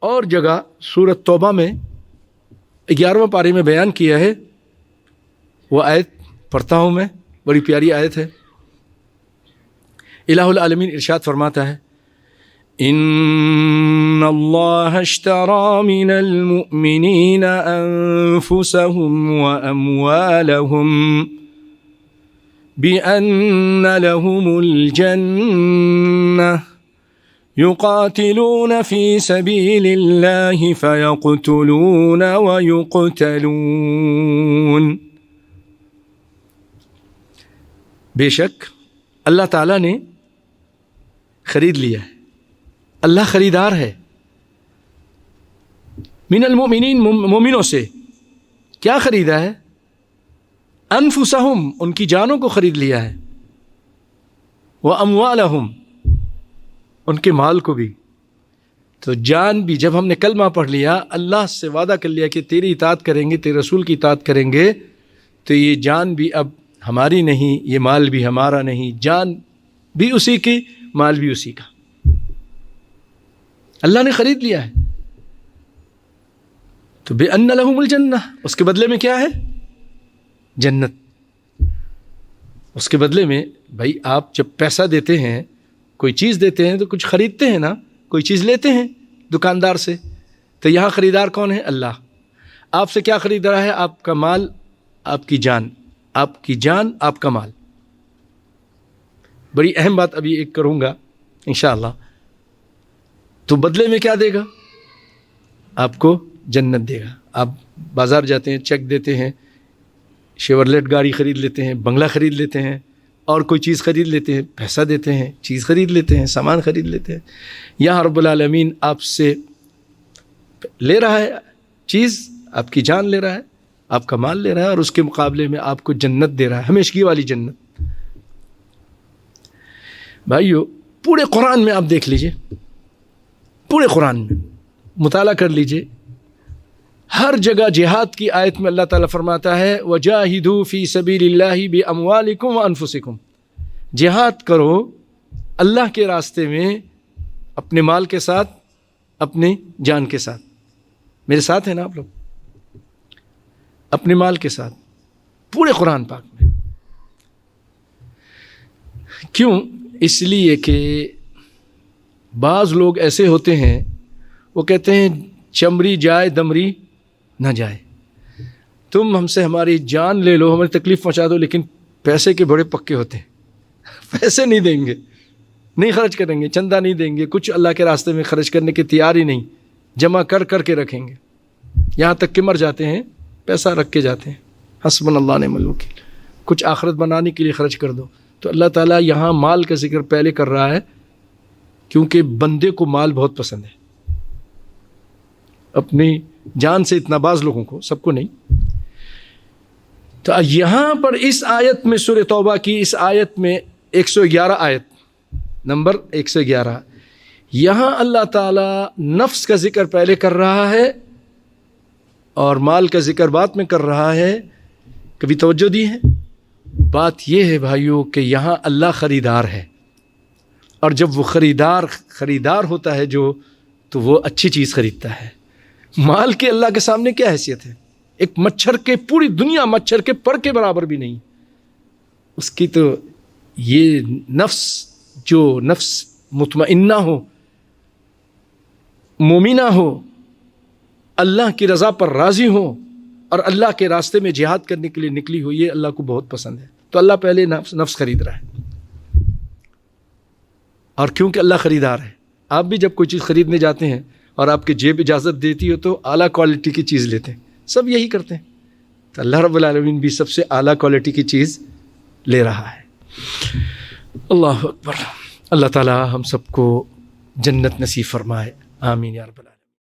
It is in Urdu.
اور جگہ سورۃ توبہ میں 11واں پارے میں بیان کیا ہے. وہ آیت پڑھتا ہوں میں، بڑی پیاری آیت ہے. الہ العالمین ارشاد فرماتا ہے ان اللہ اشترى من المؤمنین انفسهم واموالهم بأن لهم الجنة يقاتلون في سبيل الله فيقتلون ويقتلون. بے شک اللہ تعالیٰ نے خرید لیا ہے. اللہ خریدار ہے. من المؤمنین، مومنوں سے. کیا خریدا ہے؟ انفسہم، ان کی جانوں کو خرید لیا ہے. واموالہم، ان کے مال کو بھی. تو جان بھی، جب ہم نے کلمہ پڑھ لیا، اللہ سے وعدہ کر لیا کہ تیری اطاعت کریں گے، تیرے رسول کی اطاعت کریں گے، تو یہ جان بھی اب ہماری نہیں، یہ مال بھی ہمارا نہیں. جان بھی اسی کی، مال بھی اسی کا. اللہ نے خرید لیا ہے. تو بِأَنَّ لَهُمُ الْجَنَّةِ، اس کے بدلے میں کیا ہے؟ جنت. اس کے بدلے میں بھائی آپ جب پیسہ دیتے ہیں، کوئی چیز دیتے ہیں تو کچھ خریدتے ہیں نا، کوئی چیز لیتے ہیں دکاندار سے. تو یہاں خریدار کون ہے؟ اللہ. آپ سے کیا خرید رہا ہے؟ آپ کا مال، آپ کی جان. آپ کی جان، آپ کا مال. بڑی اہم بات ابھی ایک کروں گا انشاءاللہ. تو بدلے میں کیا دے گا؟ آپ کو جنت دے گا. آپ بازار جاتے ہیں، چیک دیتے ہیں، شیورلیٹ گاڑی خرید لیتے ہیں، بنگلہ خرید لیتے ہیں، اور کوئی چیز خرید لیتے ہیں، پیسہ دیتے ہیں، چیز خرید لیتے ہیں، سامان خرید لیتے ہیں. یہاں رب العالمین آپ سے لے رہا ہے چیز، آپ کی جان لے رہا ہے، آپ کا مال لے رہا ہے، اور اس کے مقابلے میں آپ کو جنت دے رہا ہے، ہمیشگی والی جنت. بھائیو پورے قرآن میں آپ دیکھ لیجئے، پورے قرآن میں مطالعہ کر لیجئے، ہر جگہ جہاد کی آیت میں اللہ تعالیٰ فرماتا ہے وَجَاهِدُوا فِي سَبِيلِ اللَّهِ بِأَمْوَالِكُمْ وَأَنفُسِكُمْ. جہاد کرو اللہ کے راستے میں اپنے مال کے ساتھ، اپنی جان کے ساتھ. میرے ساتھ ہیں نا آپ لوگ؟ اپنے مال کے ساتھ، پورے قرآن پاک میں. کیوں؟ اس لیے کہ بعض لوگ ایسے ہوتے ہیں، وہ کہتے ہیں چمڑی جائے دمری نہ جائے. تم ہم سے ہماری جان لے لو، ہماری تکلیف پہنچا دو، لیکن پیسے کے بڑے پکے ہوتے ہیں. پیسے نہیں دیں گے، نہیں خرچ کریں گے، چندہ نہیں دیں گے، کچھ اللہ کے راستے میں خرچ کرنے کی تیار ہی نہیں، جمع کر کر کے رکھیں گے. یہاں تک کہ مر جاتے ہیں پیسہ رکھ کے جاتے ہیں. حسبنا اللہ نعم الوکیل. کچھ آخرت بنانے کے لیے خرچ کر دو. تو اللہ تعالیٰ یہاں مال کا ذکر پہلے کر رہا ہے، کیونکہ بندے کو مال بہت پسند ہے. اپنی جان سے اتنا، بعض لوگوں کو، سب کو نہیں. تو یہاں پر اس آیت میں، سورہ توبہ کی اس آیت میں 111 آیت نمبر 111، یہاں اللہ تعالیٰ نفس کا ذکر پہلے کر رہا ہے اور مال کا ذکر بعد میں کر رہا ہے. کبھی توجہ دی ہے؟ بات یہ ہے بھائیوں کہ یہاں اللہ خریدار ہے، اور جب وہ خریدار ہوتا ہے جو، تو وہ اچھی چیز خریدتا ہے. مال کے اللہ کے سامنے کیا حیثیت ہے؟ ایک مچھر کے، پوری دنیا مچھر کے پر کے برابر بھی نہیں. اس کی تو یہ نفس، جو نفس مطمئنہ ہو، مومنہ ہو، اللہ کی رضا پر راضی ہو، اور اللہ کے راستے میں جہاد کرنے کے لیے نکلی ہو، یہ اللہ کو بہت پسند ہے. تو اللہ پہلے نفس خرید رہا ہے. اور کیونکہ اللہ خریدار ہے، آپ بھی جب کوئی چیز خریدنے جاتے ہیں اور آپ کی جیب اجازت دیتی ہو تو اعلیٰ کوالٹی کی چیز لیتے ہیں. سب یہی کرتے ہیں. تو اللہ رب العالمین بھی سب سے اعلیٰ کوالٹی کی چیز لے رہا ہے. اللہ اکبر. اللہ تعالی ہم سب کو جنت نصیب فرمائے. آمین یا رب العالمین.